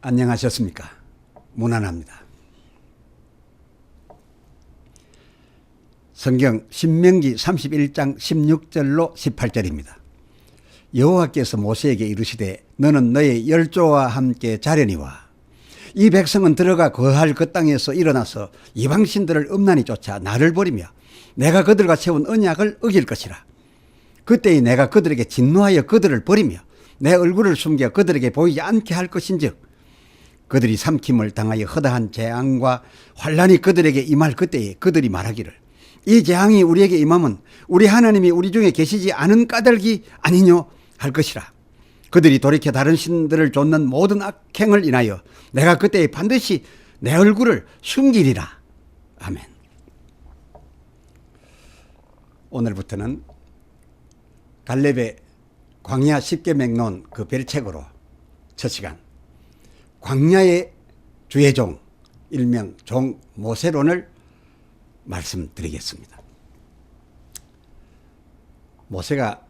안녕하셨습니까? 문안합니다. 성경 신명기 31장 16절로 18절입니다. 여호와께서 모세에게 이르시되 너는 너의 열조와 함께 자려니와 이 백성은 들어가 거할 그 땅에서 일어나서 이방신들을 음란히 쫓아 나를 버리며 내가 그들과 세운 언약을 어길 것이라. 그때에 내가 그들에게 진노하여 그들을 버리며 내 얼굴을 숨겨 그들에게 보이지 않게 할 것인즉 그들이 삼킴을 당하여 허다한 재앙과 환란이 그들에게 임할 그때에 그들이 말하기를 이 재앙이 우리에게 임하면 우리 하나님이 우리 중에 계시지 않은 까닭이 아니뇨 할 것이라. 그들이 돌이켜 다른 신들을 좇는 모든 악행을 인하여 내가 그때에 반드시 내 얼굴을 숨기리라. 아멘. 오늘부터는 갈렙의 광야 10계명론 그 별책으로 첫 시간 광야의 주의 종 일명 종 모세론을 말씀드리겠습니다. 모세가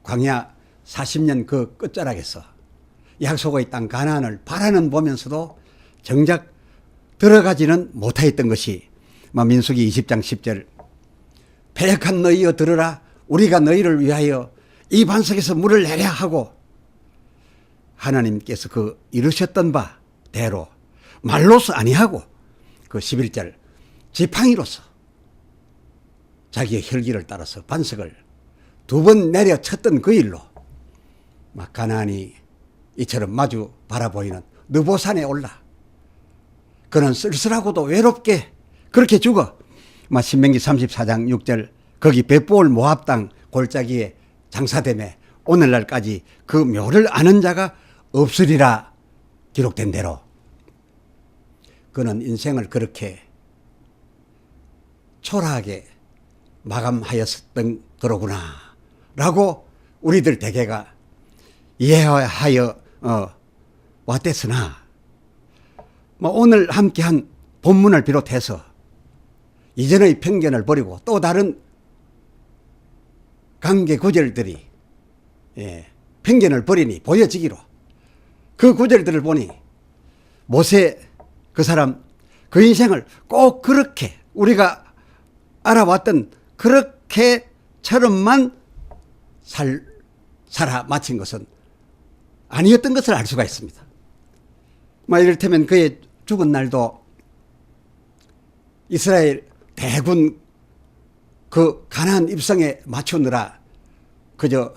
광야 40년 그 끝자락에서 약속의 땅 가나안을 바라는 보면서도 정작 들어가지는 못하였던 것이 민수기 20장 10절 패역한 너희여 들으라 우리가 너희를 위하여 이 반석에서 물을 내랴 하고 하나님께서 그 이루셨던 바대로 말로서 아니하고 그 11절 지팡이로서 자기의 혈기를 따라서 반석을 2번 내려쳤던 그 일로 가나안이 이처럼 마주 바라보이는 느보산에 올라 그는 쓸쓸하고도 외롭게 그렇게 죽어 신명기 34장 6절 거기 벳보올 모압 땅 골짜기에 장사됨에 오늘날까지 그 묘를 아는 자가 없으리라 기록된 대로 그는 인생을 그렇게 초라하게 마감하였던 그러구나 라고 우리들 대개가 이해하여 왔댔으나 오늘 함께한 본문을 비롯해서 이전의 편견을 버리고 또 다른 관계 구절들이 편견을 버리니 보여지기로 그 구절들을 보니 모세 그 사람 그 인생을 꼭 그렇게 우리가 알아왔던 그렇게처럼만 살아 마친 것은 아니었던 것을 알 수가 있습니다. 이를테면 그의 죽은 날도 이스라엘 대군 그 가나안 입성에 맞추느라 그저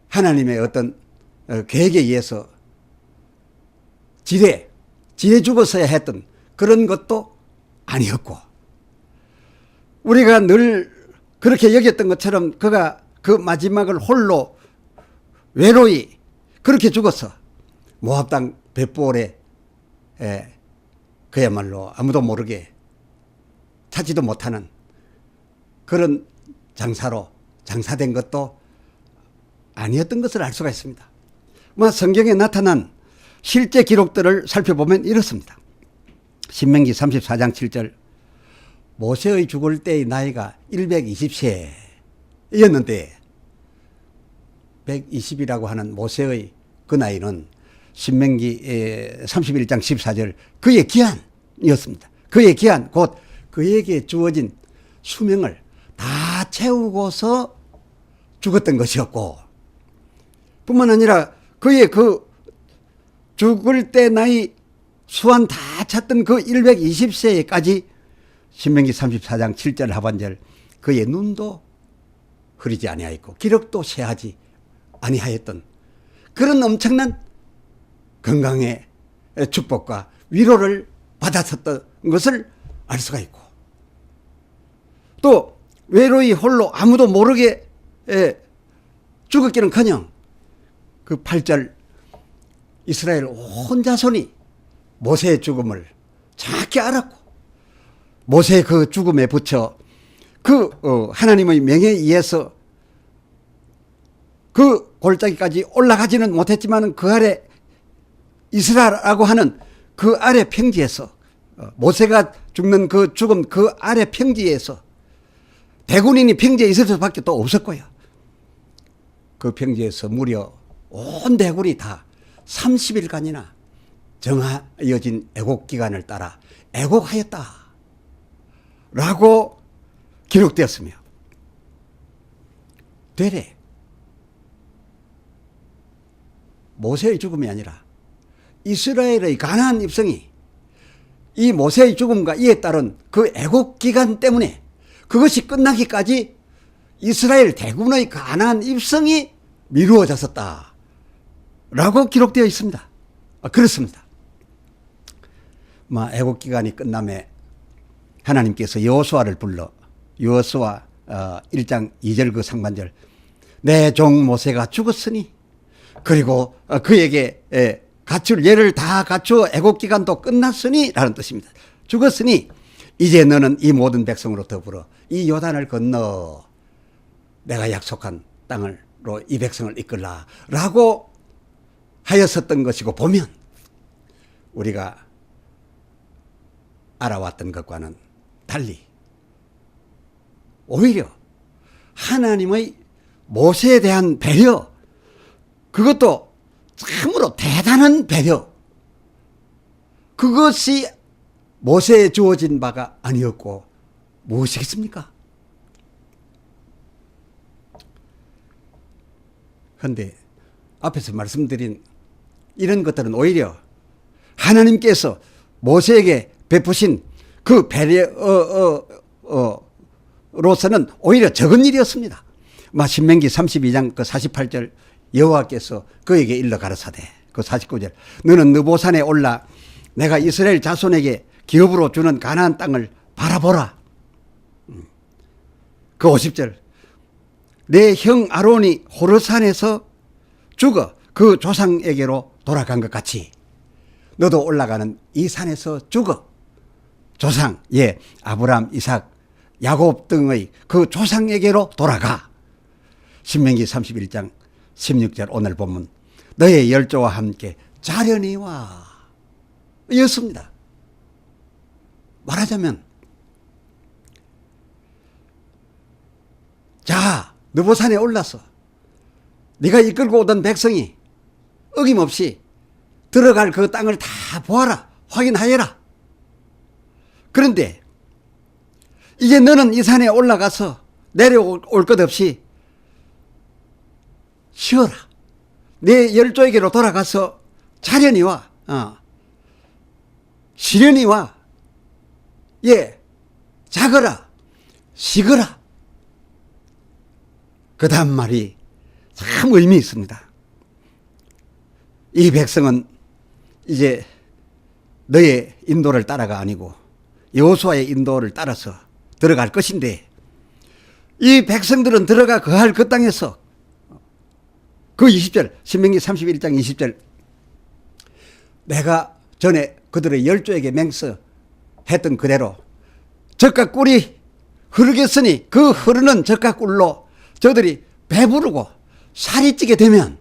하나님의 어떤 계획에 의해서 지레 죽었어야 했던 그런 것도 아니었고 우리가 늘 그렇게 여겼던 것처럼 그가 그 마지막을 홀로 외로이 그렇게 죽어서 모압 땅 벳보올에 그야말로 아무도 모르게 찾지도 못하는 그런 장사로 장사된 것도 아니었던 것을 알 수가 있습니다. 성경에 나타난 실제 기록들을 살펴보면 이렇습니다. 신명기 34장 7절 모세의 죽을 때의 나이가 120세였는데 120이라고 하는 모세의 그 나이는 신명기 31장 14절 그의 기한이었습니다. 그의 기한 곧 그에게 주어진 수명을 다 채우고서 죽었던 것이었고 뿐만 아니라 그의 그 죽을 때 나이 수완 다 찼던 그 120세까지 신명기 34장 7절 하반절 그의 눈도 흐리지 아니하였고 기력도 쇠하지 아니하였던 그런 엄청난 건강의 축복과 위로를 받았었던 것을 알 수가 있고 또 외로이 홀로 아무도 모르게 죽었기는커녕 그 8절 이스라엘 온 자손이 모세의 죽음을 정확히 알았고 모세의 그 죽음에 붙여 그 하나님의 명에 의해서 그 골짜기까지 올라가지는 못했지만 그 아래 이스라엘이라고 하는 그 아래 평지에서 모세가 죽는 그 죽음 그 아래 평지에서 대군인이 평지에 있을 수밖에 또 없었고요. 그 평지에서 무려 온 대군이 다 30일간이나 정하여진 애곡기간을 따라 애곡하였다 라고 기록되었으며, 되레 모세의 죽음이 아니라 이스라엘의 가나안 입성이 이 모세의 죽음과 이에 따른 그 애곡기간 때문에 그것이 끝나기까지 이스라엘 대군의 가나안 입성이 미루어졌었다 라고 기록되어 있습니다. 그렇습니다. 애곡기간이 끝남에 하나님께서 여호수아를 불러, 여호수아 1장 2절 그 상반절, 내 종 모세가 죽었으니, 그리고 그에게 갖출 예를 다 갖추어 애곡기간도 끝났으니 라는 뜻입니다. 죽었으니 이제 너는 이 모든 백성으로 더불어 이 요단을 건너 내가 약속한 땅으로 이 백성을 이끌라 라고 하였었던 것이고, 보면 우리가 알아왔던 것과는 달리 오히려 하나님의 모세에 대한 배려, 그것도 참으로 대단한 배려, 그것이 모세에 주어진 바가 아니었고 무엇이겠습니까? 그런데 앞에서 말씀드린 이런 것들은 오히려 하나님께서 모세에게 베푸신 그 배려로서는 오히려 적은 일이었습니다. 신명기 32장 그 48절, 여호와께서 그에게 일러 가라사대, 그 49절, 너는 느보산에 올라 내가 이스라엘 자손에게 기업으로 주는 가나안 땅을 바라보라. 그 50절, 내 형 아론이 호르산에서 죽어 그 조상에게로 돌아간 것 같이 너도 올라가는 이 산에서 죽어 조상, 아브람, 이삭, 야곱 등의 그 조상에게로 돌아가. 신명기 31장 16절 오늘 본문, 너의 열조와 함께 자련이 와 였습니다. 말하자면, 자, 느보산에 올라서 네가 이끌고 오던 백성이 어김없이 들어갈 그 땅을 다 보아라, 확인하여라. 그런데 이제 너는 이 산에 올라가서 내려올 것 없이 쉬어라. 내 열조에게로 돌아가서 자련이 와, 시련이 와, 자거라, 쉬거라. 그 다음 말이 참 의미 있습니다. 이 백성은 이제 너의 인도를 따라가 아니고 여호수아의 인도를 따라서 들어갈 것인데, 이 백성들은 들어가 거할 그 땅에서 그 20절, 신명기 31장 20절, 내가 전에 그들의 열조에게 맹세했던 그대로 젖과 꿀이 흐르겠으니 그 흐르는 젖과 꿀로 저들이 배부르고 살이 찌게 되면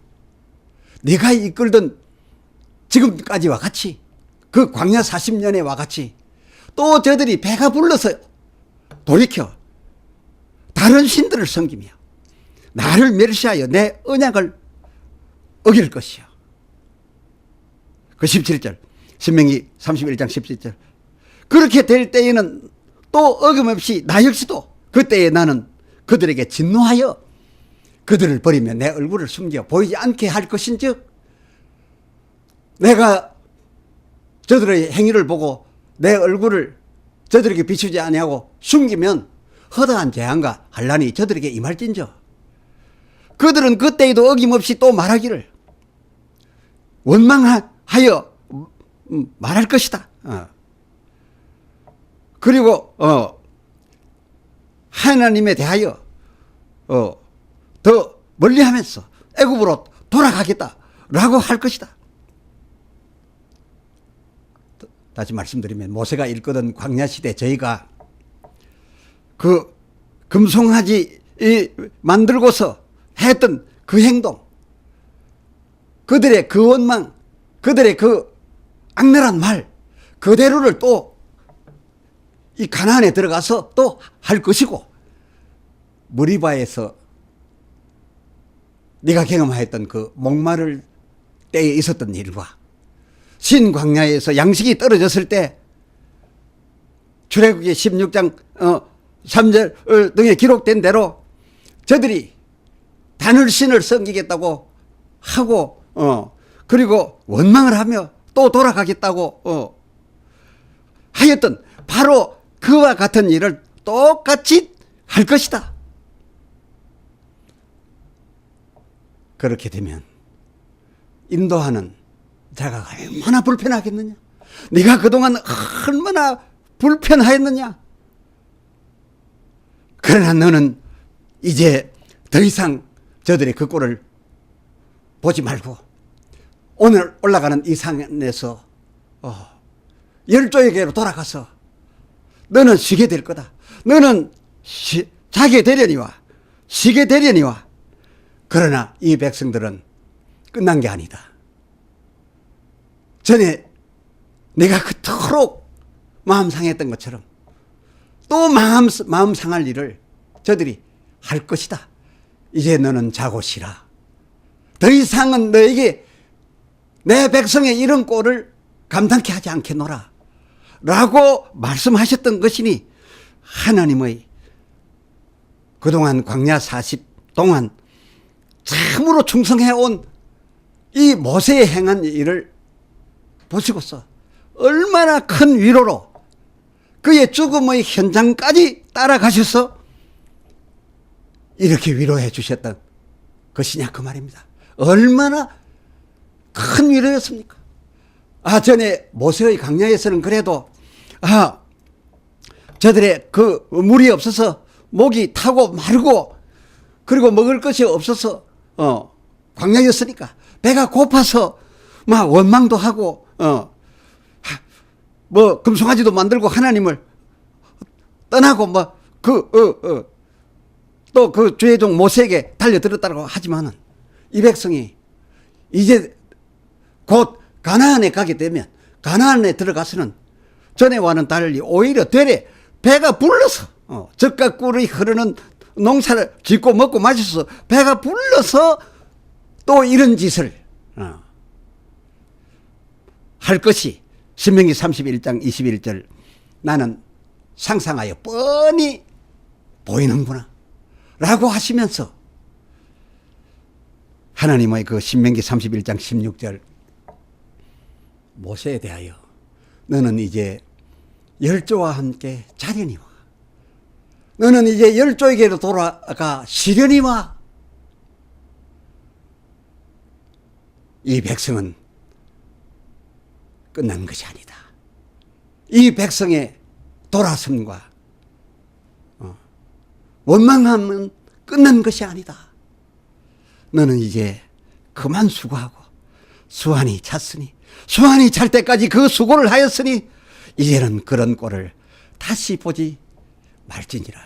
네가 이끌던 지금까지와 같이, 그 광야 40년에와 같이 또 저들이 배가 불러서 돌이켜 다른 신들을 섬기며 나를 멸시하여 내 언약을 어길 것이요. 그 17절, 신명기 31장 17절, 그렇게 될 때에는 또 어김없이 나 역시도 그때에 나는 그들에게 진노하여 그들을 버리며 내 얼굴을 숨겨 보이지 않게 할 것인즉, 내가 저들의 행위를 보고 내 얼굴을 저들에게 비추지 아니하고 숨기면 허다한 재앙과 환난이 저들에게 임할진저, 그들은 그때에도 어김없이 또 말하기를 원망하여 말할 것이다. 그리고 하나님에 대하여 더 멀리하면서 애굽으로 돌아가겠다라고 할 것이다. 다시 말씀드리면, 모세가 일거던 광야시대 저희가 그 금송아지 만들고서 했던 그 행동, 그들의 그 원망, 그들의 그 악랄한 말 그대로를 또 이 가나안에 들어가서 또 할 것이고, 무리바에서 네가 경험하였던 그 목마를 때에 있었던 일과 신광야에서 양식이 떨어졌을 때 출애굽기 16장 3절 등에 기록된 대로 저들이 다늘신을 섬기겠다고 하고 그리고 원망을 하며 또 돌아가겠다고 하였던 바로 그와 같은 일을 똑같이 할 것이다. 그렇게 되면 인도하는 자가 얼마나 불편하겠느냐. 네가 그동안 얼마나 불편하였느냐. 그러나 너는 이제 더 이상 저들의 그 꼴을 보지 말고 오늘 올라가는 이 산에서 열조에게로 돌아가서 너는 쉬게 될 거다. 너는 자게 되려니와 쉬게 되려니와. 그러나 이 백성들은 끝난 게 아니다. 전에 내가 그토록 마음 상했던 것처럼 또 마음 상할 일을 저들이 할 것이다. 이제 너는 자고 쉬라. 더 이상은 너에게 내 백성의 이런 꼴을 감당케 하지 않겠노라 라고 말씀하셨던 것이니 하나님의 그동안 광야 40 동안 참으로 충성해온 이 모세의 행한 일을 보시고서 얼마나 큰 위로로 그의 죽음의 현장까지 따라가셔서 이렇게 위로해 주셨던 것이냐 그 말입니다. 얼마나 큰 위로였습니까? 전에 모세의 광야에서는 그래도 저들의 그 물이 없어서 목이 타고 마르고 그리고 먹을 것이 없어서 광야였으니까 배가 고파서 막 원망도 하고 뭐 금송아지도 만들고 하나님을 떠나고 또 그 주의 종 모세에게 달려들었다고 하지만은 이 백성이 이제 곧 가나안에 가게 되면 가나안에 들어가서는 전에와는 달리 오히려 되레 배가 불러서 젖과 꿀이 흐르는 농사를 짓고 먹고 마셔서 배가 불러서 또 이런 짓을 할 것이 신명기 31장 21절 나는 상상하여 뻔히 보이는구나 라고 하시면서 하나님의 그 신명기 31장 16절 모세에 대하여 너는 이제 열조와 함께 자려니와 너는 이제 열조에게로 돌아가 쉬려니와 이 백성은 끝난 것이 아니다. 이 백성의 돌아섬과 원망함은 끝난 것이 아니다. 너는 이제 그만 수고하고 수완이 찼으니 수완이 찰 때까지 그 수고를 하였으니 이제는 그런 꼴을 다시 보지 말지니라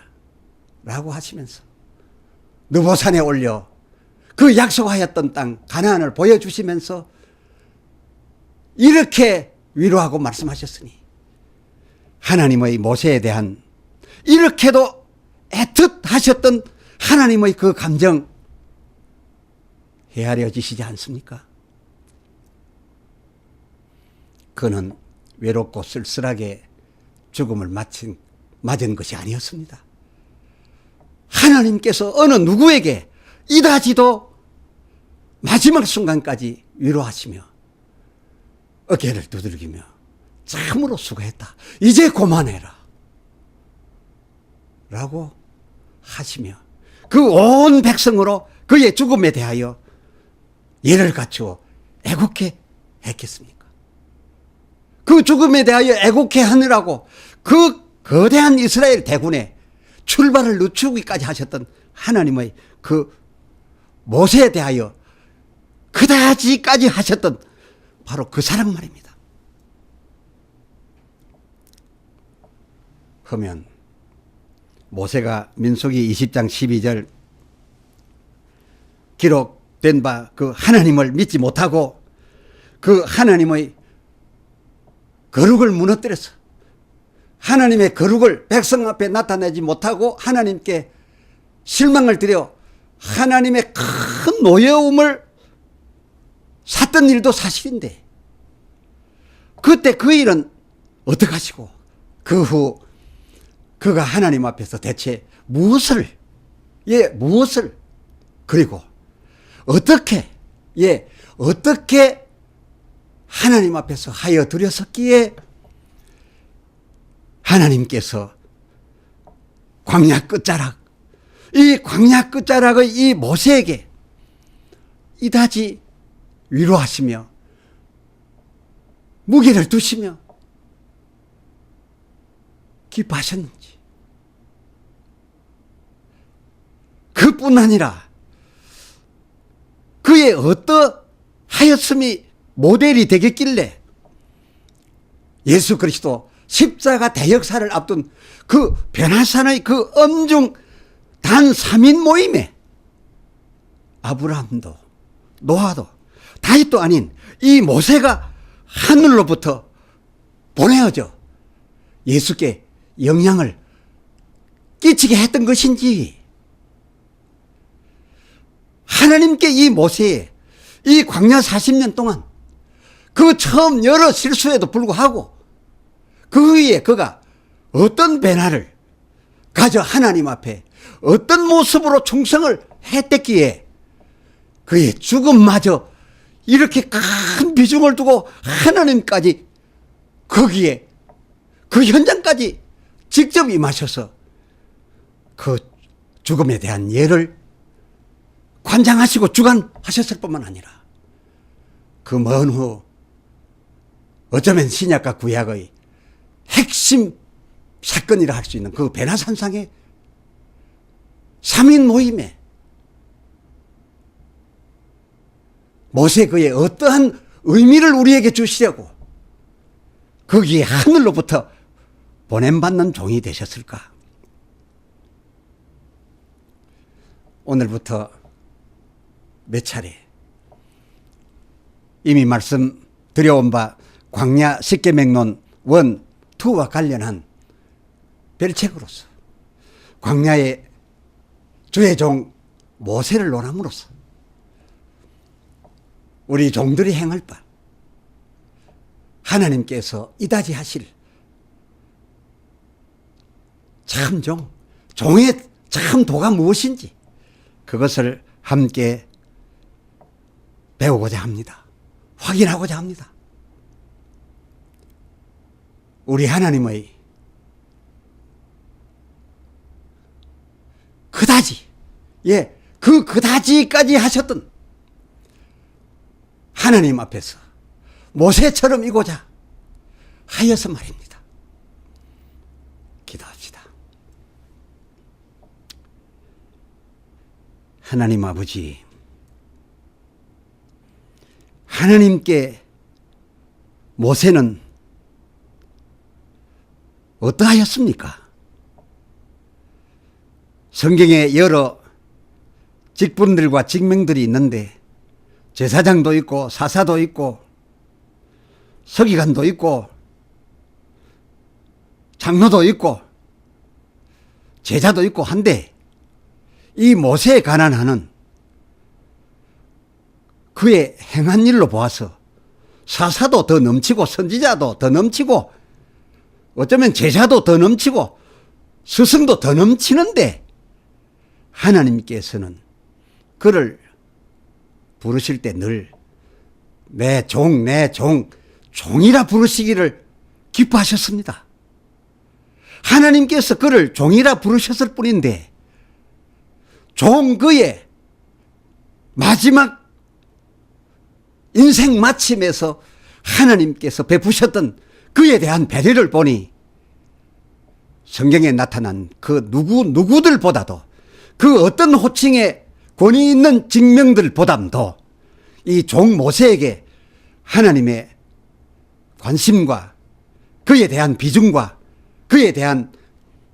라고 하시면서 느보산에 올려 그 약속하였던 땅 가나안을 보여주시면서 이렇게 위로하고 말씀하셨으니 하나님의 모세에 대한 이렇게도 애틋하셨던 하나님의 그 감정 헤아려지시지 않습니까? 그는 외롭고 쓸쓸하게 죽음을 맞은 것이 아니었습니다. 하나님께서 어느 누구에게 이다지도 마지막 순간까지 위로하시며 어깨를 두들기며 참으로 수고했다. 이제 그만해라. 라고 하시며 그 온 백성으로 그의 죽음에 대하여 예를 갖추어 애국해 했겠습니까? 그 죽음에 대하여 애국해 하느라고 그 거대한 이스라엘 대군의 출발을 늦추기까지 하셨던 하나님의 그 모세에 대하여 그다지까지 하셨던 바로 그 사랑 말입니다. 그러면 모세가 민수기 20장 12절 기록된 바 그 하나님을 믿지 못하고 그 하나님의 거룩을 무너뜨려서 하나님의 거룩을 백성 앞에 나타내지 못하고 하나님께 실망을 드려 하나님의 큰 노여움을 샀던 일도 사실인데 그때 그 일은 어떡하시고 그 후 그가 하나님 앞에서 대체 무엇을 그리고 어떻게 하나님 앞에서 하여 드렸었기에 하나님께서 광야 끝자락 이 광야 끝자락의 이 모세에게 이다지 위로하시며 무게를 두시며 기뻐하셨는지 그뿐 아니라 그의 어떠하였음이 모델이 되겠길래 예수 그리스도 십자가 대역사를 앞둔 그 변화산의 그 엄중 단 3인 모임에 아브라함도 노아도 다윗도 아닌 이 모세가 하늘로부터 보내어져 예수께 영향을 끼치게 했던 것인지 하나님께 이 모세의 이 광야 40년 동안 그 처음 여러 실수에도 불구하고 그 위에 그가 어떤 변화를 가져 하나님 앞에 어떤 모습으로 충성을 했댔기에 그의 죽음마저 이렇게 큰 비중을 두고 하나님까지 거기에 그 현장까지 직접 임하셔서 그 죽음에 대한 예를 관장하시고 주관하셨을 뿐만 아니라 그 먼 후 어쩌면 신약과 구약의 핵심 사건이라 할 수 있는 그 베나산상의 3인 모임에 모세 그의 어떠한 의미를 우리에게 주시려고 거기에 하늘로부터 보냄받는 종이 되셨을까? 오늘부터 몇 차례 이미 말씀드려온 바 광야 십계명론 1, 2와 관련한 별책으로서 광야의 주의 종 모세를 논함으로써 우리 종들이 행할 바 하나님께서 이다지 하실 참종, 종의 참 도가 무엇인지 그것을 함께 배우고자 합니다. 확인하고자 합니다. 우리 하나님의 그다지, 그 그다지까지 하셨던 하나님 앞에서 모세처럼 이고자 하여서 말입니다. 기도합시다. 하나님 아버지, 하나님께 모세는 어떠하였습니까? 성경에 여러 직분들과 직명들이 있는데 제사장도 있고 사사도 있고 서기관도 있고 장로도 있고 제자도 있고 한데 이 모세에 관한 하는 그의 행한 일로 보아서 사사도 더 넘치고 선지자도 더 넘치고 어쩌면 제자도 더 넘치고 스승도 더 넘치는데 하나님께서는 그를 부르실 때 늘 내 종, 종이라 부르시기를 기뻐하셨습니다. 하나님께서 그를 종이라 부르셨을 뿐인데 종 그의 마지막 인생 마침에서 하나님께서 베푸셨던 그에 대한 배려를 보니 성경에 나타난 그 누구들보다도 그 어떤 호칭의 권위 있는 직명들보다도 이 종 모세에게 하나님의 관심과 그에 대한 비중과 그에 대한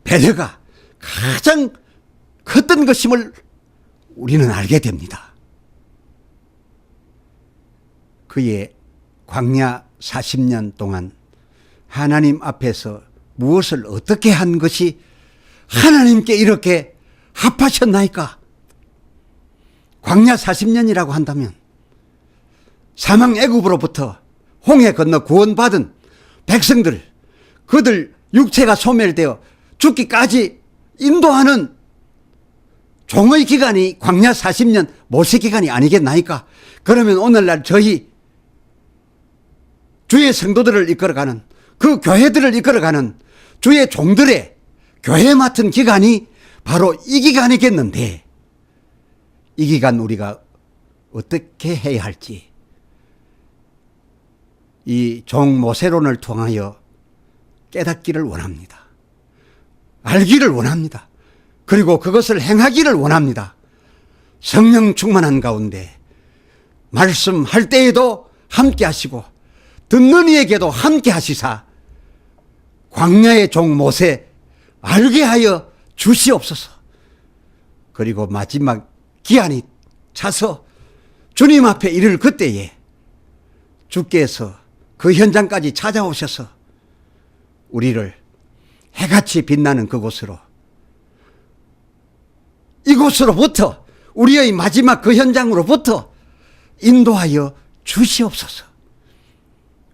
배려가 가장 컸던 것임을 우리는 알게 됩니다. 그의 광야 40년 동안 하나님 앞에서 무엇을 어떻게 한 것이 하나님께 이렇게 합하셨나이까? 광야 40년이라고 한다면 사망 애굽으로부터 홍해 건너 구원받은 백성들, 그들 육체가 소멸되어 죽기까지 인도하는 종의 기간이 광야 40년 모세 기간이 아니겠나이까? 그러면 오늘날 저희 주의 성도들을 이끌어가는, 그 교회들을 이끌어가는 주의 종들의 교회 맡은 기간이 바로 이 기간이겠는데, 이 기간 우리가 어떻게 해야 할지 이 종 모세론을 통하여 깨닫기를 원합니다. 알기를 원합니다. 그리고 그것을 행하기를 원합니다. 성령 충만한 가운데 말씀할 때에도 함께 하시고 듣는 이에게도 함께 하시사 광야의 종 모세 알게 하여 주시옵소서. 그리고 마지막 기한이 차서 주님 앞에 이를 그때에 주께서 그 현장까지 찾아오셔서 우리를 해같이 빛나는 그곳으로, 이곳으로부터, 우리의 마지막 그 현장으로부터 인도하여 주시옵소서.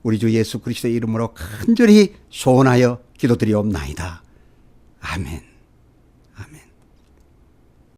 우리 주 예수 그리스도의 이름으로 간절히 소원하여 기도드리옵나이다. 아멘.